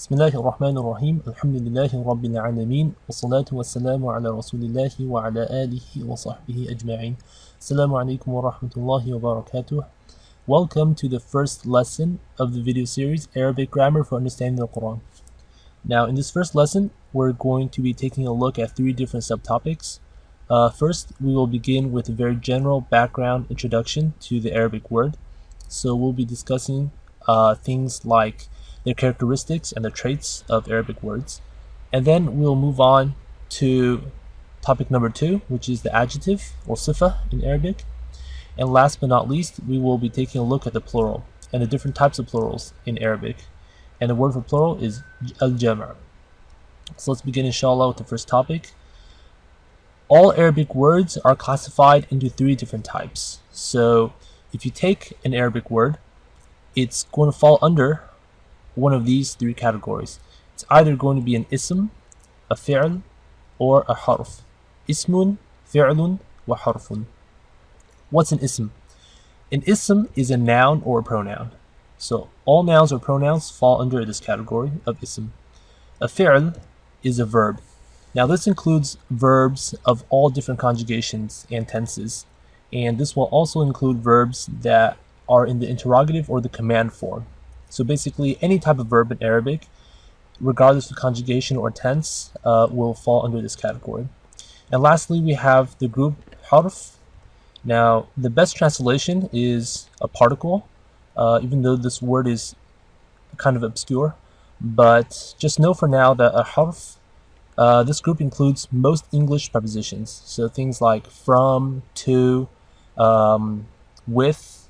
بسم الله الرحمن الرحيم الحمد لله رب العالمين والصلاة والسلام على رسول الله وعلى آله وصحبه أجمعين. Assalamu alaikum wa rahmatullahi wa barakatuh. Welcome to the first lesson of the video series Arabic Grammar for Understanding the Quran. Now in this first lesson we're going to be taking a look at three different subtopics. First we will begin with a very general background introduction to the Arabic word. So we'll be discussing things like their characteristics and the traits of Arabic words. And then we'll move on to topic number 2, which is the adjective or sifa in Arabic. And last but not least, we will be taking a look at the plural and the different types of plurals in Arabic. And the word for plural is al-jama'. So let's begin inshallah with the first topic. All Arabic words are classified into 3 different types. So if you take an Arabic word, it's going to fall under one of these 3 categories. It's either going to be an ism, a fi'l, or a harf. Ismun, fi'lun, wa harfun. What's an ism? An ism is a noun or a pronoun. So all nouns or pronouns fall under this category of ism. A fi'l is a verb. Now this includes verbs of all different conjugations and tenses. And this will also include verbs that are in the interrogative or the command form. So basically any type of verb in Arabic, regardless of conjugation or tense, will fall under this category. And lastly, we have the group harf. Now the best translation is a particle, even though this word is kind of obscure. But just know for now that a harf, this group includes most English prepositions. So things like from, to, with,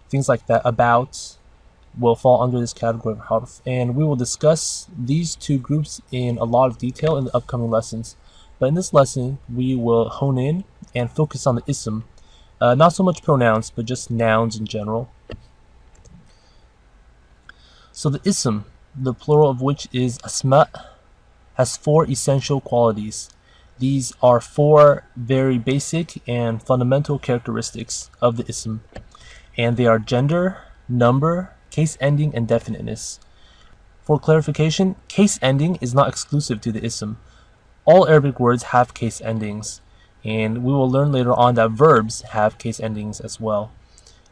things like that, about, will fall under this category of harf. And we will discuss these 2 groups in a lot of detail in the upcoming lessons. But in this lesson, we will hone in and focus on the ism. Not so much pronouns, but just nouns in general. So the ism, the plural of which is asma', has 4 essential qualities. These are 4 very basic and fundamental characteristics of the ism. And they are gender, number, case ending, and definiteness. For clarification, case ending is not exclusive to the ism. All Arabic words have case endings, and we will learn later on that verbs have case endings as well.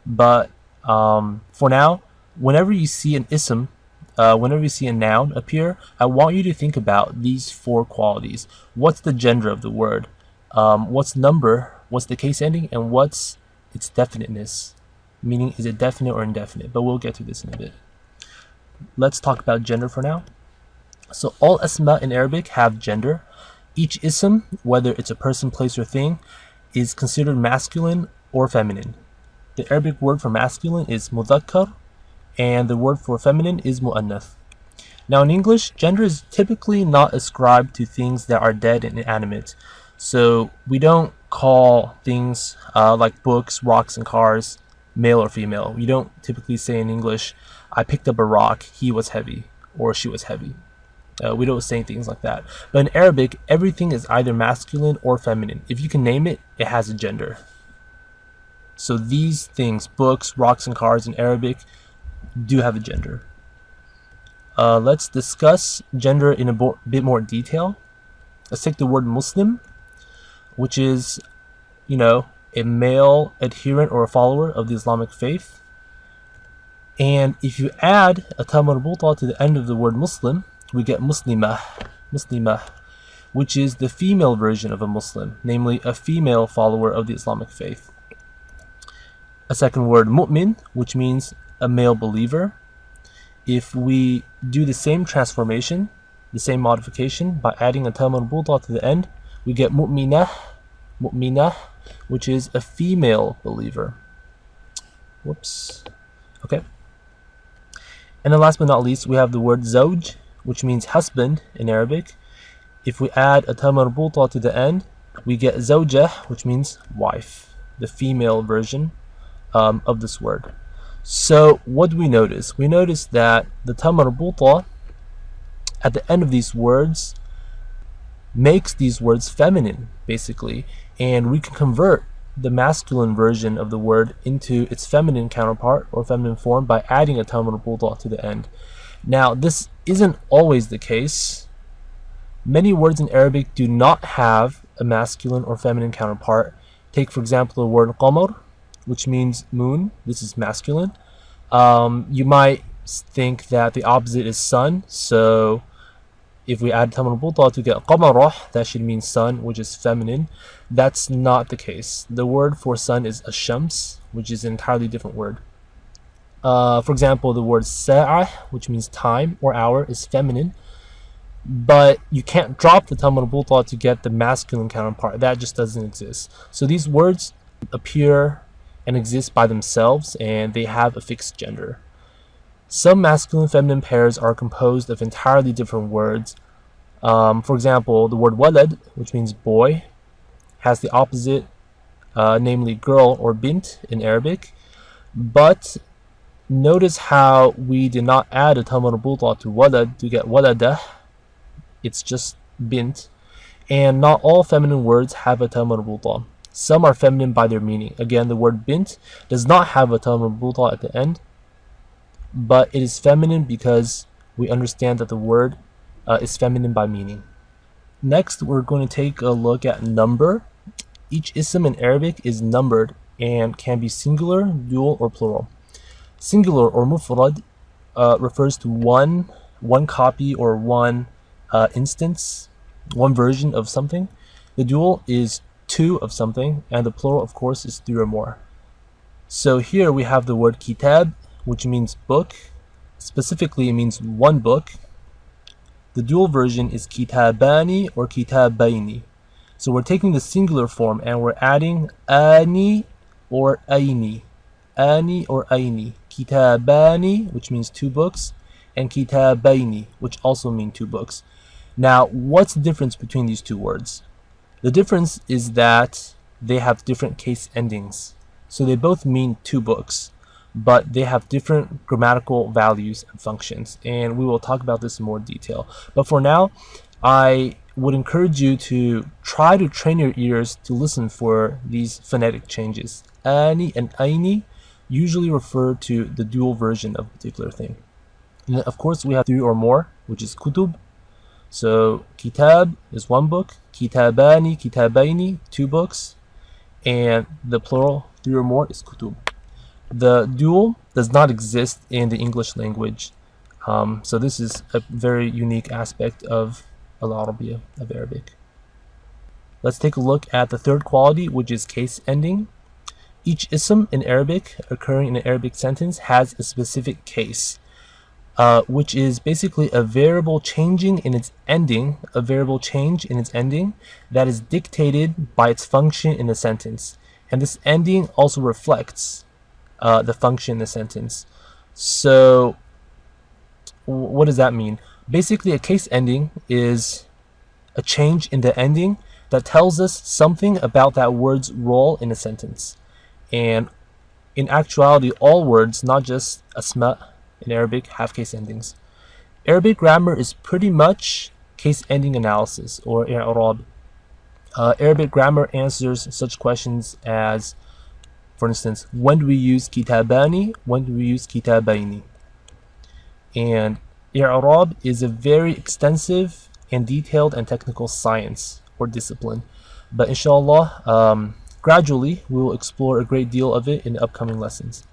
But for now, whenever you see an ism, whenever you see a noun appear, I want you to think about these 4 qualities. What's the gender of the word? What's number? What's the case ending? And what's its definiteness? Meaning, is it definite or indefinite? But we'll get to this in a bit. Let's talk about gender for now. So all asma in Arabic have gender. Each ism, whether it's a person, place, or thing, is considered masculine or feminine. The Arabic word for masculine is mudhakkar, and the word for feminine is mu'annath. Now in English, gender is typically not ascribed to things that are dead and inanimate. So we don't call things like books, rocks, and cars male or female. We don't typically say in English, I picked up a rock, he was heavy, or she was heavy. We don't say things like that. But in Arabic, everything is either masculine or feminine. If you can name it, it has a gender. So these things, books, rocks, and cars in Arabic, do have a gender. Let's discuss gender in a bit more detail. Let's take the word Muslim, which is, a male adherent or a follower of the Islamic faith. And if you add a ta marbuta to the end of the word Muslim, we get muslimah, which is the female version of a Muslim, namely a female follower of the Islamic faith. A second word, mu'min, which means a male believer. If we do the same transformation, the same modification, by adding a ta marbuta to the end, we get mu'minah, which is a female believer. Okay. And then last but not least, we have the word zawj, which means husband in Arabic. If we add a ta marbuta to the end, we get zawjah, which means wife, the female version of this word. So what do we notice? We notice that the ta marbuta at the end of these words makes these words feminine, basically, and we can convert the masculine version of the word into its feminine counterpart or feminine form by adding a ta marbuta to the end. Now this isn't always the case. Many words in Arabic do not have a masculine or feminine counterpart. Take, for example, the word qamar, which means moon. This is masculine. You might think that the opposite is sun, so if we add tam al-buta to get qamarah, that should mean sun, which is feminine. That's not the case. The word for sun is ash-shams, which is an entirely different word. For example, the word sa'ah, which means time or hour, is feminine, but you can't drop the tam al-buta to get the masculine counterpart. That just doesn't exist. So these words appear and exist by themselves, and they have a fixed gender. Some masculine-feminine pairs are composed of entirely different words. For example, the word walad, which means boy, has the opposite, namely girl or bint in Arabic. But notice how we did not add a tam al-buta to walad to get waladah. It's just bint. And not all feminine words have a tam al-buta. Some are feminine by their meaning. Again, the word bint does not have a tam al-buta at the end, but it is feminine because we understand that the word is feminine by meaning. Next, we're going to take a look at number. Each ism in Arabic is numbered and can be singular, dual, or plural. Singular or mufrad refers to one copy or one instance, one version of something. The dual is two of something, and the plural, of course, is three or more. So here we have the word kitab, which means book. Specifically, it means one book. The dual version is kitabani or kitabaini. So we're taking the singular form and we're adding ani or aini. Ani or aini. Kitabani, which means two books, and kitabaini, which also mean two books. Now, what's the difference between these two words? The difference is that they have different case endings. So they both mean two books, but they have different grammatical values and functions, and we will talk about this in more detail. But for now, I would encourage you to try to train your ears to listen for these phonetic changes. Ani and aini usually refer to the dual version of a particular thing. And of course, we have three or more, which is kutub. So kitab is one book, kitabani, kitabaini, two books, and the plural, three or more, is kutub. The dual does not exist in the English language, so this is a very unique aspect of Al-Arabiya, of Arabic. Let's take a look at the third quality, which is case ending. Each ism in Arabic occurring in an Arabic sentence has a specific case, which is basically a variable changing in its ending, a variable change in its ending that is dictated by its function in the sentence. And this ending also reflects the function in the sentence. So what does that mean? Basically, a case ending is a change in the ending that tells us something about that word's role in a sentence. And in actuality, all words, not just asma in Arabic, have case endings. Arabic grammar is pretty much case ending analysis, or i'rab. Arabic grammar answers such questions as, for instance, when do we use kitabani? When do we use kitabaini? And i'rab is a very extensive and detailed and technical science or discipline. But inshallah, gradually we will explore a great deal of it in the upcoming lessons.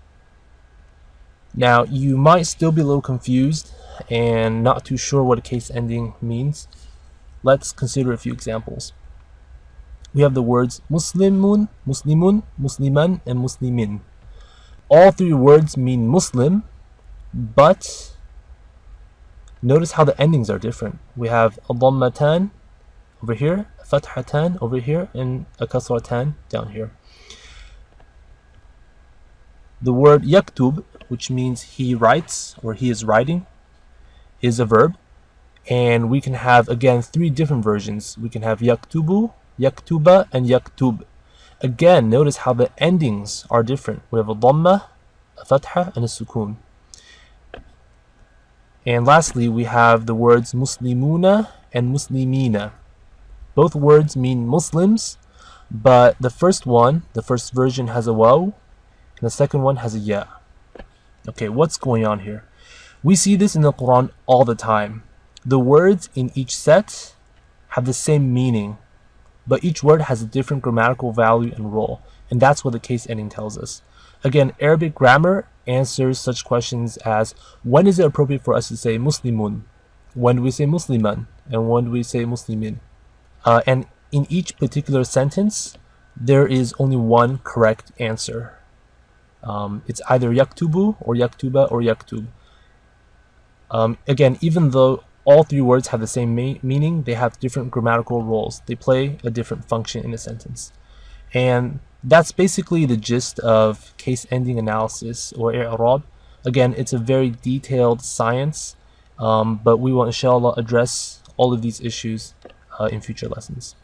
Now, you might still be a little confused and not too sure what a case ending means. Let's consider a few examples. We have the words muslimun, muslimun, musliman, and muslimin. All three words mean Muslim, but notice how the endings are different. We have a dhammatan over here, a fathatan over here, and a kasratan down here. The word yaktub, which means he writes or he is writing, is a verb. And we can have, again, three different versions. We can have yaktubu, yaktuba, and yaktub. Again, notice how the endings are different. We have a dhamma, a fatha, and a sukun. And lastly, we have the words muslimuna and muslimina. Both words mean Muslims, but the first version has a waw, and the second one has a ya. Okay, what's going on here? We see this in the Quran all the time. The words in each set have the same meaning, but each word has a different grammatical value and role, and that's what the case ending tells us. Again, Arabic grammar answers such questions as, when is it appropriate for us to say Muslimun? When do we say Musliman? And when do we say Muslimin? And in each particular sentence, there is only one correct answer. It's either yaktubu or yaktuba or yaktub. Again, even though all three words have the same meaning, they have different grammatical roles. They play a different function in a sentence. And that's basically the gist of case ending analysis, or i'rab. Again, it's a very detailed science, but we will inshallah address all of these issues in future lessons.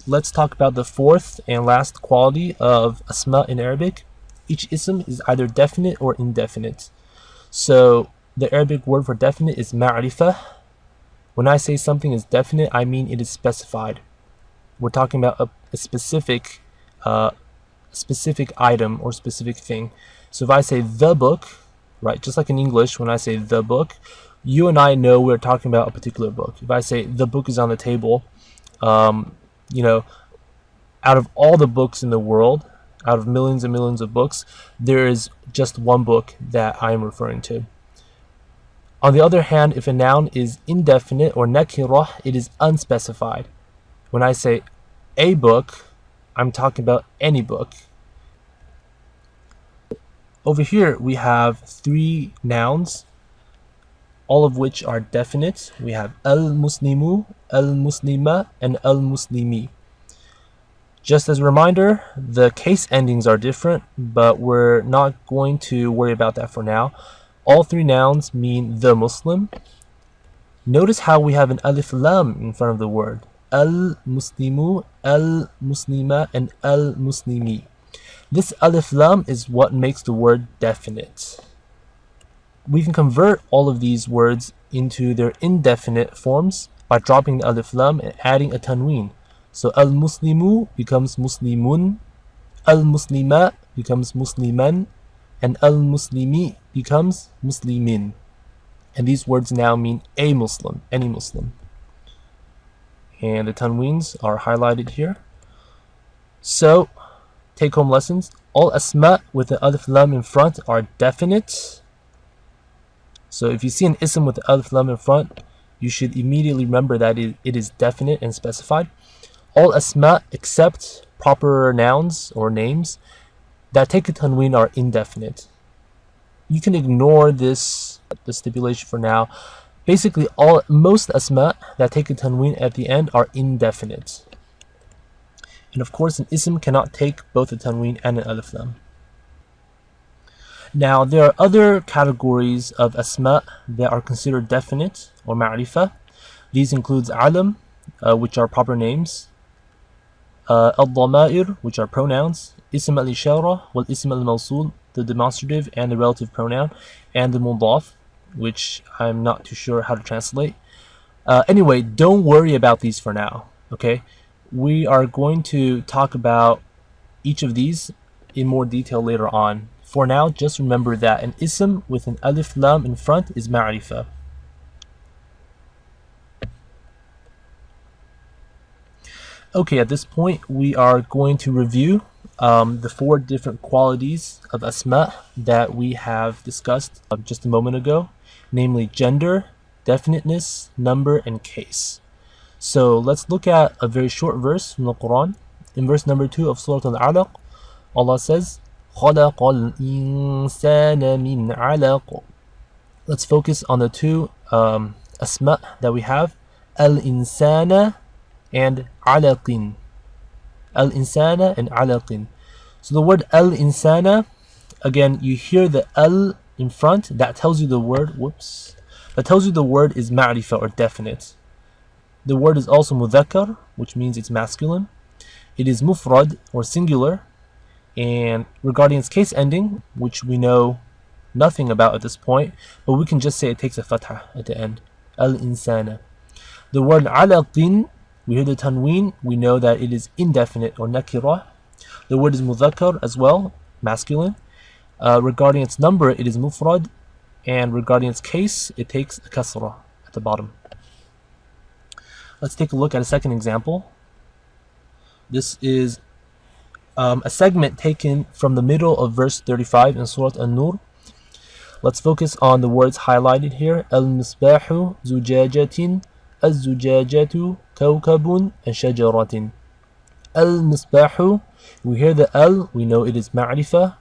Let's talk about the fourth and last quality of asma in Arabic. Each ism is either definite or indefinite. So the Arabic word for definite is ma'rifah. When I say something is definite, I mean it is specified. We're talking about a specific item or specific thing. So if I say the book, right, just like in English, when I say the book, you and I know we're talking about a particular book. If I say the book is on the table, out of all the books in the world, out of millions and millions of books, there is just one book that I am referring to. On the other hand, if a noun is indefinite or nakirah, it is unspecified. When I say a book, I'm talking about any book. Over here, we have three nouns, all of which are definite. We have al-muslimu, al-muslima, and al-muslimi. Just as a reminder, the case endings are different, but we're not going to worry about that for now. All three nouns mean the Muslim. Notice how we have an alif lam in front of the word. Al-muslimu, al-muslima, and al-muslimi. This alif lam is what makes the word definite. We can convert all of these words into their indefinite forms by dropping the alif lam and adding a tanween. So al-muslimu becomes muslimun, al-muslima becomes musliman, and al-muslimi becomes muslimin. And these words now mean a Muslim, any Muslim. And the tanweens are highlighted here. So, take-home lessons. All asma with the alif lam in front are definite. So if you see an ism with the alif lam in front, you should immediately remember that it is definite and specified. All asma except proper nouns or names that take a tanween are indefinite. You can ignore the stipulation for now. Basically, most asma that take a tanween at the end are indefinite. And of course, an ism cannot take both a tanween and an alif lam. Now, there are other categories of asma that are considered definite or ma'rifah. These include alam, which are proper names, al-dhama'ir, which are pronouns, ism al-ishara, wal ism al-mawsul, the demonstrative and the relative pronoun, and the mudaf, which I'm not too sure how to translate. Anyway, don't worry about these for now, okay? We are going to talk about each of these in more detail later on. For now, just remember that an ism with an alif lam in front is ma'rifah. Okay, at this point, we are going to review the four different qualities of asma that we have discussed just a moment ago, namely gender, definiteness, number, and case. So let's look at a very short verse from the Quran. In verse number 2 of Surah Al-Alaq, Allah says, خَلَقَ الْإِنسَانَ مِنْ عَلَقٍ. Let's focus on the two asma that we have, al-insana and alaqin. Al-insana and alaqin. So the word al-insana, again, you hear the al in front, that tells you the word, that tells you the word is ma'rifah or definite. The word is also mudhakkar, which means it's masculine. It is mufrad or singular. And regarding its case ending, which we know nothing about at this point, but we can just say it takes a fathah at the end. Al-insana. The word alaqin, we hear the tanween, we know that it is indefinite or nakirah. The word is mudhakkar as well, masculine. Regarding its number, it is mufrad, and regarding its case, it takes a kasra at the bottom. Let's take a look at a second example. This is a segment taken from the middle of verse 35 in Surah An-Nur. Let's focus on the words highlighted here. Al-misbahu zujajatin, az-zujajatu kawkabun, and shajaratin. Al-misbahu, we hear the al, we know it is ma'rifah.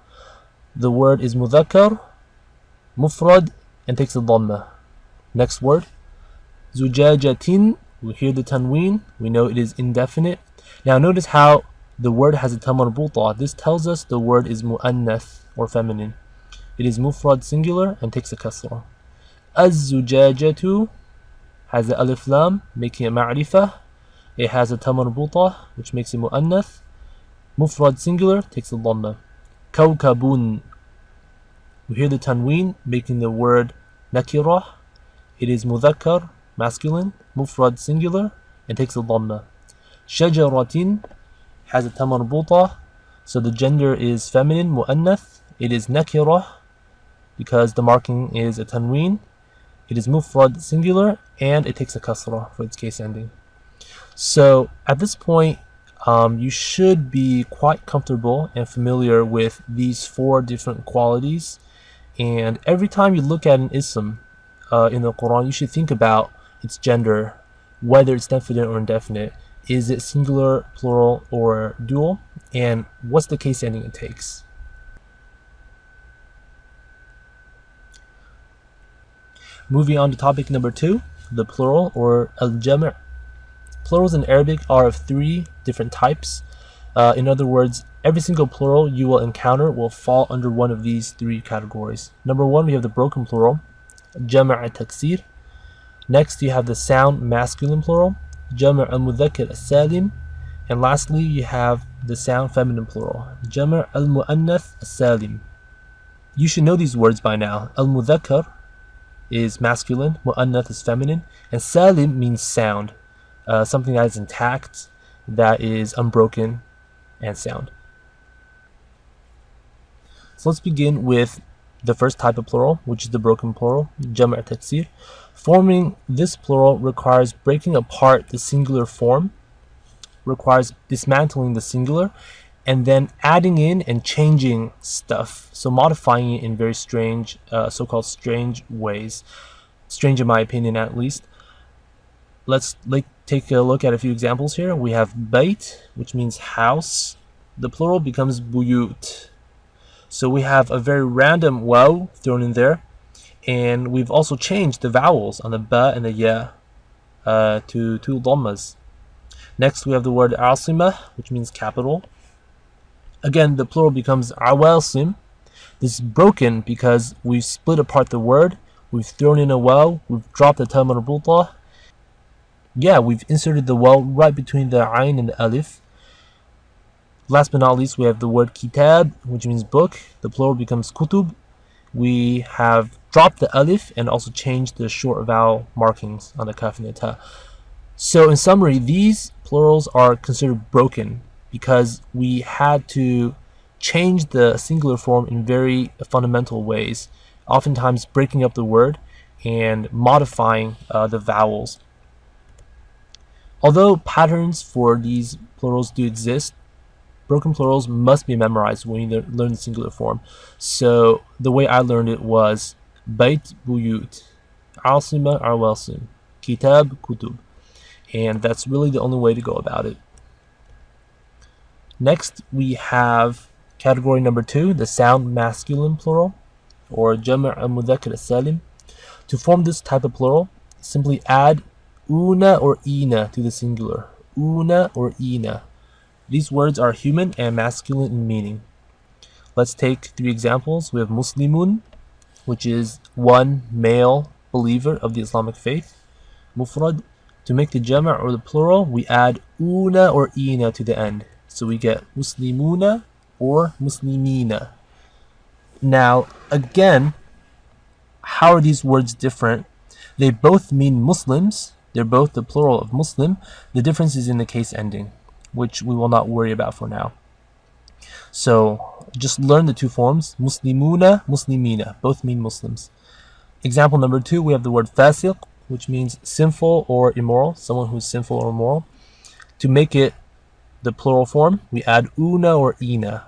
The word is mudhakkar, mufrad, and takes a dhamma. Next word, zujajatin, we hear the tanween, we know it is indefinite. Now notice how the word has a ta marbuta. This tells us the word is mu'annath, or feminine. It is mufrad singular and takes a kasra. Az-zujajatu has the alif lam, making it ma'rifah. It has a ta marbuta, which makes it mu'annath. Mufrad singular takes a dhamma. Kawkabun, we hear the tanween, making the word nakirah. It is mudhakkar, masculine, mufrad singular, and takes a dhamma. Shajaratin has a ta marbuta, so the gender is feminine, mu'annath. It is nakirah, because the marking is a tanween. It is mufrad singular, and it takes a kasra for its case ending. So at this point, you should be quite comfortable and familiar with these 4 different qualities. And every time you look at an ism in the Quran, you should think about its gender, whether it's definite or indefinite. Is it singular, plural, or dual? And what's the case ending it takes? Moving on to topic number 2, the plural, or al-jam'. Plurals in Arabic are of 3 different types. In other words, every single plural you will encounter will fall under one of these 3 categories. Number 1, we have the broken plural, jam' al-taksir. Next, you have the sound masculine plural, jam' al-mudhakkar al-salim. And lastly, you have the sound feminine plural, jam' al-mu'annath al-salim. You should know these words by now. Al-mudhakkar is masculine, mu'annath is feminine, and salim means sound, something that is intact, that is unbroken and sound. So let's begin with the first type of plural, which is the broken plural, jam' taksir. Forming this plural requires breaking apart the singular form, requires dismantling the singular, and then adding in and changing stuff, so modifying it in very strange, so-called strange ways. Strange in my opinion, at least. Let's take a look at a few examples here. We have bayt, which means house. The plural becomes buyut. So we have a very random waw thrown in there, and we've also changed the vowels on the ba and the ya to 2 dhammas. Next, we have the word asima, which means capital. Again, the plural becomes awasim. This is broken because we've split apart the word, we've thrown in a waw, we've dropped the ta marbuta. Yeah, we've inserted the waw right between the ayn and the alif. Last but not least, we have the word kitab, which means book. The plural becomes kutub. We have dropped the alif and also changed the short vowel markings on the kaf and the ta. So in summary, these plurals are considered broken because we had to change the singular form in very fundamental ways, oftentimes breaking up the word and modifying the vowels. Although patterns for these plurals do exist, broken plurals must be memorized when you learn the singular form. So the way I learned it was bayt buyut, asima awasim, kitab kutub, and that's really the only way to go about it. Next, we have category number 2, the sound masculine plural, or jam' al-mudhakkar al-salim. To form this type of plural, simply add una or ina to the singular. Una or ina. These words are human and masculine in meaning. Let's take 3 examples. We have muslimun, which is one male believer of the Islamic faith. Mufrad. To make the jam' or the plural, we add una or ina to the end. So we get muslimuna or muslimina. Now, again, how are these words different? They both mean Muslims. They're both the plural of Muslim. The difference is in the case ending, which we will not worry about for now. So just learn the two forms. Muslimuna, muslimina, both mean Muslims. Example number 2, we have the word fasiq, which means sinful or immoral, someone who's sinful or immoral. To make it the plural form, we add una or ina.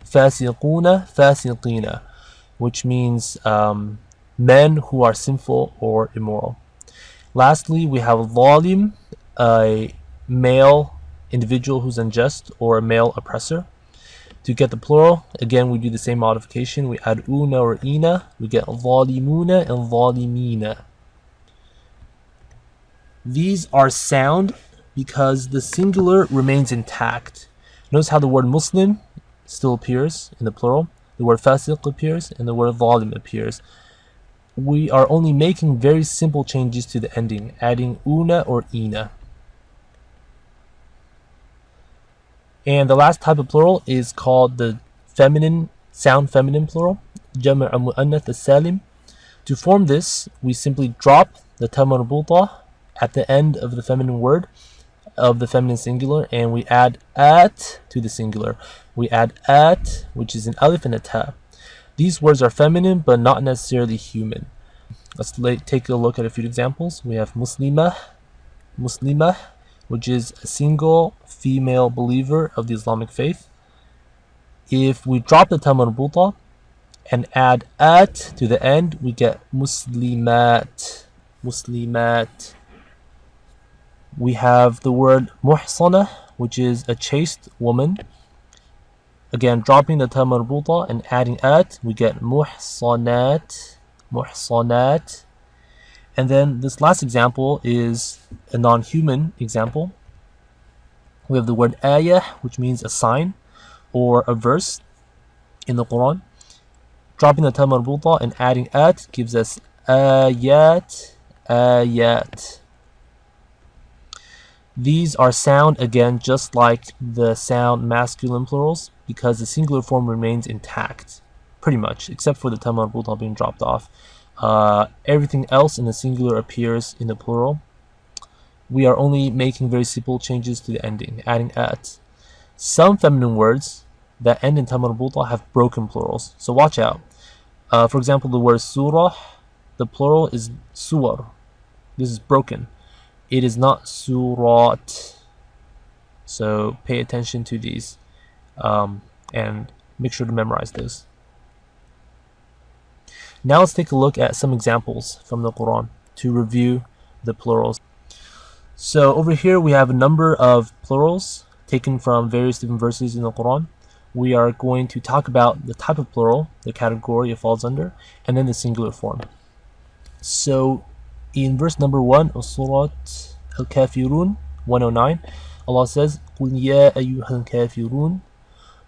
Fasiquna, fasiqina, which means men who are sinful or immoral. Lastly, we have zalim, a male individual who's unjust or a male oppressor. To get the plural, again, we do the same modification. We add una or ina. We get zalimuna and zalimina. These are sound because the singular remains intact. Notice how the word Muslim still appears in the plural. The word fasiq appears and the word zalim appears. We are only making very simple changes to the ending, adding una or ina. And the last type of plural is called the sound feminine plural, Jam' mu'annath as-salim. To form this, we simply drop the ta marbuta at the end of the feminine word of the feminine singular, and we add at to the singular. We add at, which is an alif and a ta. These words are feminine, but not necessarily human. Let's take a look at a few examples. We have muslimah, which is a single female believer of the Islamic faith. If we drop the ta marbuta and add at to the end, we get muslimat. We have the word muhsana, which is a chaste woman. Again, dropping the ta marbuta and adding at, we get muhsanat. And then this last example is a non-human example. We have the word ayah, which means a sign or a verse in the Quran. Dropping the ta marbuta and adding at gives us ayat. These are sound, again, just like the sound masculine plurals, because the singular form remains intact, pretty much, except for the ta marbuta being dropped off. Everything else in the singular appears in the plural. We are only making very simple changes to the ending, adding at. Some feminine words that end in ta marbuta have broken plurals, so watch out. For example, the word surah, the plural is suwar. This is broken. It is not surat. So pay attention to these and make sure to memorize those. Now let's take a look at some examples from the Quran to review the plurals. So over here we have a number of plurals taken from various different verses in the Quran. We are going to talk about the type of plural, the category it falls under, and then the singular form. So in verse number 1 of Surah Al-Kafirun 109, Allah says, قُلْ يَا أَيُّهَا الْكَافِرُونَ.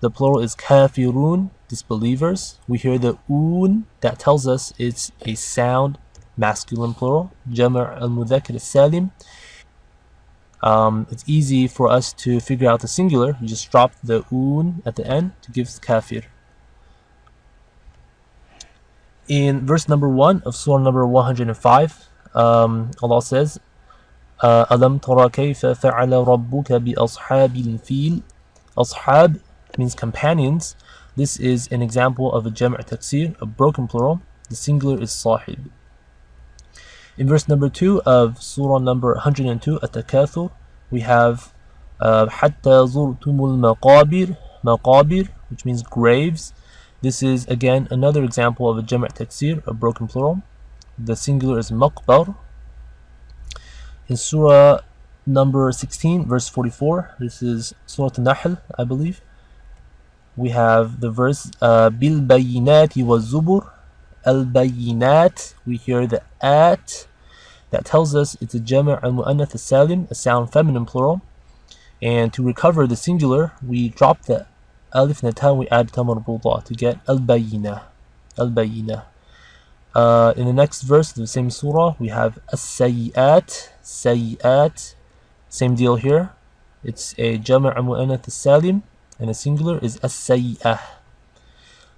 The plural is kafirun, disbelievers. We hear the un that tells us it's a sound masculine plural, Jam' al-Mudhakkar as-Salim. It's easy for us to figure out the singular. You just drop the un at the end to give kafir. In verse number 1 of surah number 105, Allah says, أَلَمْ تَرَ كَيْفَ فَعَلَ رَبُّكَ بِأَصْحَابِ الْفِيلِ. Ashab means companions. This is an example of a jam' taksir, a broken plural. The singular is sahib. In verse number 2 of surah number 102, At-Takathur, we have حَتَّى زُرْتُمُ الْمَقَابِرِ, maqabir, which means graves. This is again another example of a jam' taksir, a broken plural. The singular is maqbar. In surah number 16, verse 44, this is surah An-Nahl, I believe. We have the verse bil-bayinati wa-zubur. Al-bayinat, we hear the at that tells us it's a jam' al-mu'annath as-salim, a sound feminine plural. And to recover the singular, we drop the alif and the ta, we add ta marbuta to get al-bayina. In the next verse of the same surah, we have as-sayyi'at, same deal here. It's a jam' al-mu'annath as-salim, and the singular is as-sayyi'ah.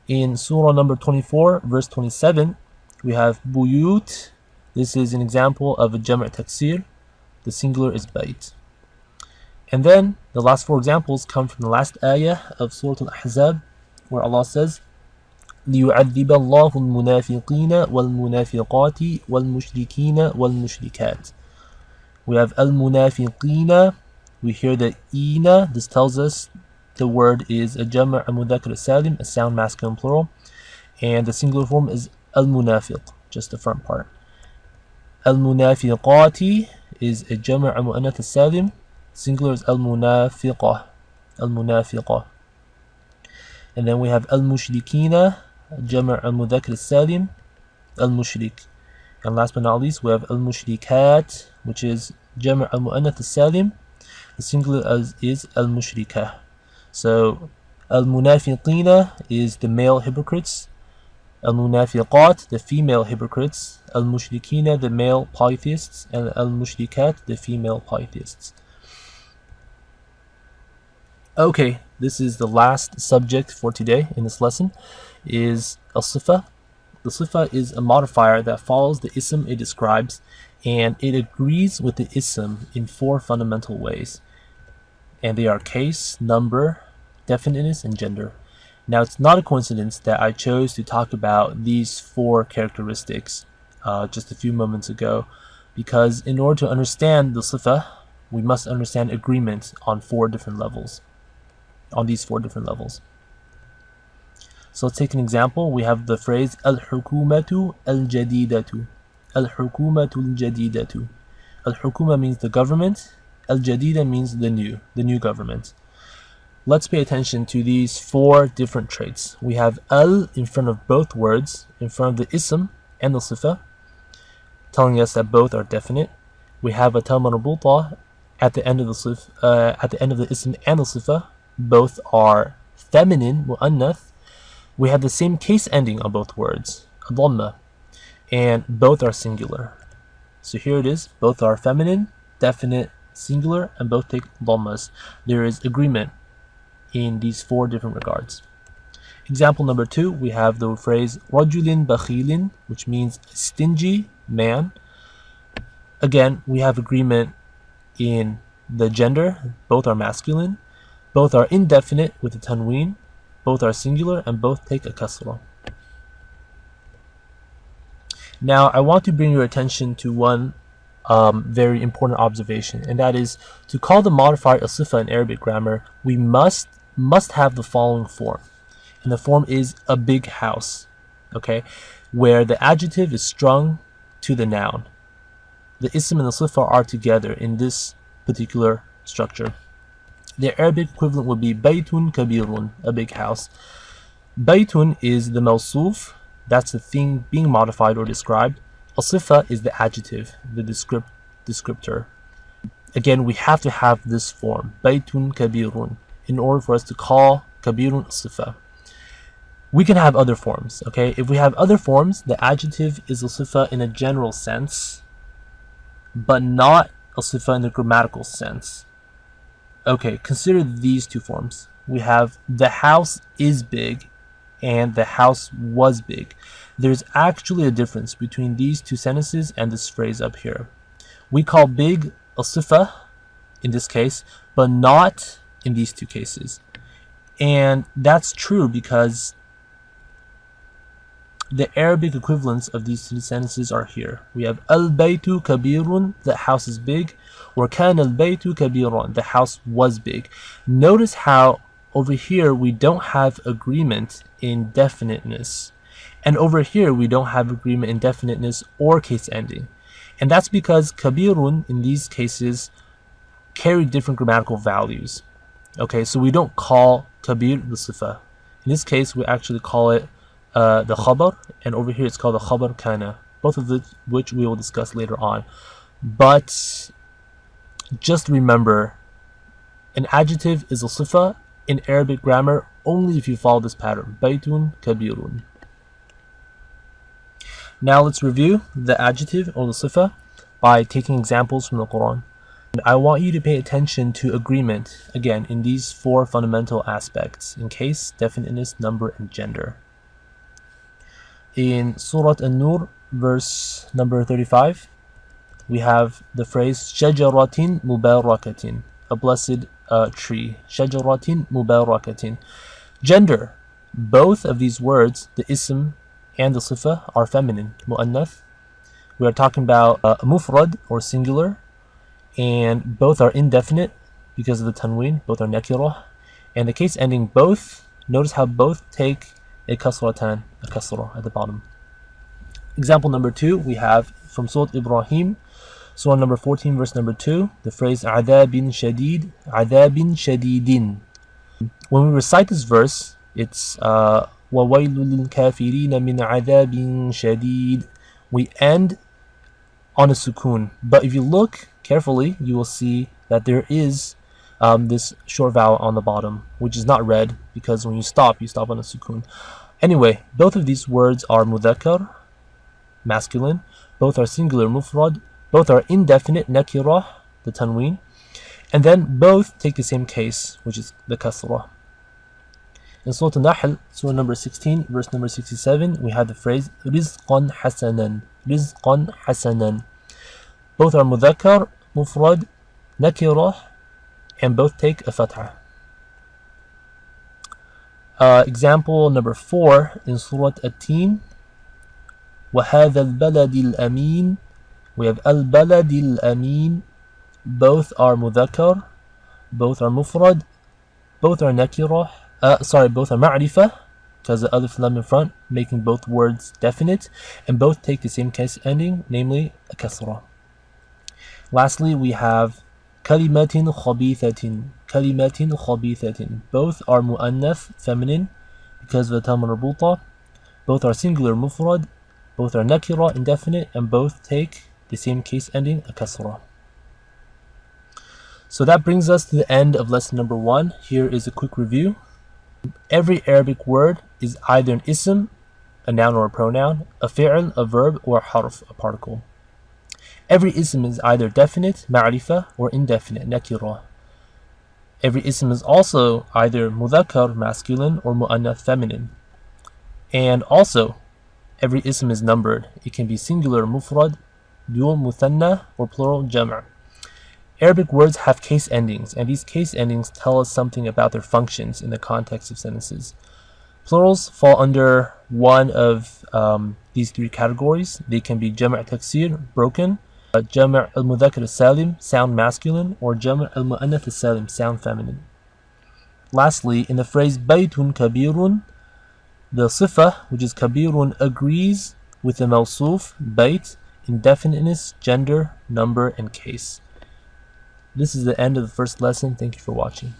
In surah number 24, verse 27, we have buyut. This is an example of a jam' taksir. The singular is bayt. And then the last four examples come from the last ayah of Surah Al-Ahzab, where Allah says, لِيُعَذِّبَ اللَّهُ الْمُنَافِقِينَ وَالْمُنَافِقَاتِ وَالْمُشْرِكِينَ وَالْمُشْرِكَاتِ. We have al-munafiqina. We hear the ina. This tells us the word is a jama' mudhakkar salim, a sound masculine plural, and the singular form is al-munafiq, just the front part. Al-munafiqati is a jama' muannath salim. Singular is al-munafiqah. Al-munafiqah. And then we have al-mushrikina, jama' mudhakkar salim, al-mushrik. And last but not least, we have al-mushrikat, which is jama' al-mu'annath salim. The singular is al-mushrikah. So al-munafiqina is the male hypocrites, al-munafiqat, the female hypocrites, al-mushrikina, the male polytheists, and al-mushrikat, the female polytheists. Okay, this is the last subject for today in this lesson, is al-sifa. The sifa is a modifier that follows the ism it describes, and it agrees with the ism in four fundamental ways. And they are case, number, definiteness, and gender. Now, it's not a coincidence that I chose to talk about these four characteristics just a few moments ago, because in order to understand the sifa, we must understand agreement on these four different levels. So let's take an example. We have the phrase al-hukumatu al-jadidatu. Al-hukumatu al-jadidatu. Al-hukuma means the government. Al-jadida means the new government. Let's pay attention to these four different traits. We have al in front of both words, in front of the ism and the sifa, telling us that both are definite. We have a ta marbuta at the end of the ism and the sifa. Both are feminine, mu'annath. We have the same case ending on both words, dhamma, and both are singular. So here it is, both are feminine, definite, singular, and both take dhammas. There is agreement in these four different regards. Example number 2, we have the phrase rajulin bakhilin, which means stingy man. Again, we have agreement in the gender, both are masculine, both are indefinite with the tanween, both are singular, and both take a kasra. Now, I want to bring your attention to one very important observation, and that is to call the modifier a sifa in Arabic grammar, we must have the following form. And the form is a big house, okay, where the adjective is strung to the noun. The ism and the sifa are together in this particular structure. The Arabic equivalent would be baytun kabirun, a big house. Baytun is the mawsuf, that's the thing being modified or described. Al-sifa is the adjective, the descriptor. Again, we have to have this form, baytun kabirun, in order for us to call kabirun al-sifa. We can have other forms, okay? If we have other forms, the adjective is al-sifa in a general sense, but not al-sifa in the grammatical sense. Okay, consider these two forms. We have the house is big and the house was big. There's actually a difference between these two sentences and this phrase up here. We call big a sifa in this case, but not in these two cases. And that's true because the Arabic equivalents of these two sentences are here. We have al-baytu kabirun, the house is big, or kana al-baytu kabiran, the house was big. Notice how over here we don't have agreement in definiteness, and over here we don't have agreement in definiteness or case ending. And that's because kabirun in these cases carry different grammatical values. Okay, so we don't call kabir the sifa. In this case, we actually call it the khabar, and over here it's called the khabar kana, both of which we will discuss later on. But just remember, an adjective is a sifa in Arabic grammar only if you follow this pattern, baytun kabirun. Now let's review the adjective or the sifa by taking examples from the Quran. And I want you to pay attention to agreement, again, in these four fundamental aspects, in case, definiteness, number, and gender. In Surah An-Nur, verse number 35, we have the phrase shajaratin mubarakatin. a blessed tree. شجرة مباركة. Gender. Both of these words, the ism and the sifa, are feminine, mu'annath. We are talking about mufrad or singular, and both are indefinite because of the tanween, both are nakirah. And the case ending both, notice how both take a kasratan, a kasrah at the bottom. Example number 2, we have from Surah Ibrahim, Surah number 14, verse number 2, the phrase عَذَابٍ شَدِيد, عَذَابٍ شَدِيدٍ. When we recite this verse, it's وَوَيْلُ لِلْكَافِرِينَ مِنْ عَذَابٍ شَدِيد. We end on a sukoon, but if you look carefully, you will see that there is this short vowel on the bottom, which is not read because when you stop on a sukoon. Anyway, both of these words are mudhakkar, masculine, both are singular mufrad, both are indefinite nakirah, the tanween, and then both take the same case, which is the kasrah. In Surah An-Nahl, Surah number 16, verse number 67, we have the phrase rizqan hasanan, rizqan hasanan. Both are mudhakkar, mufrad, nakirah, and both take a fatha. Example number 4 in Surah At-Tin, وَهَذَا الْبَلَدِ الْأَمِينَ. We have al-balad al-amin. Both are mudhakkar, both are mufrad, both are nakirah, both are ma'rifah, because the alif lam in front, making both words definite, and both take the same case ending, namely a kasrah. Lastly, we have kalimatin khabithatin, kalimatin khabithatin. Both are mu'annath, feminine, because of the tam marbuta. Both are singular mufrad, both are nakira, indefinite, and both take the same case ending, a kasrah. So that brings us to the end of lesson number 1. Here is a quick review. Every Arabic word is either an ism, a noun or a pronoun, a fi'l, a verb, or a harf, a particle. Every ism is either definite, ma'rifah, or indefinite, nakira. Every ism is also either mudhakkar, masculine, or mu'annath, feminine. And also, every ism is numbered. It can be singular, mufrad, dual, muthanna, or plural, jam'. Arabic words have case endings, and these case endings tell us something about their functions in the context of sentences. Plurals fall under one of these 3 categories. They can be jam' taksir, broken, jam' al-mudhakkar al-salim, sound masculine, or jam' al-mu'annath al-salim, sound feminine. Lastly, in the phrase baytun kabirun, the sifa, which is kabirun, agrees with the mawsuf, bayt, in definiteness, gender, number, and case. This is the end of the first lesson. Thank you for watching.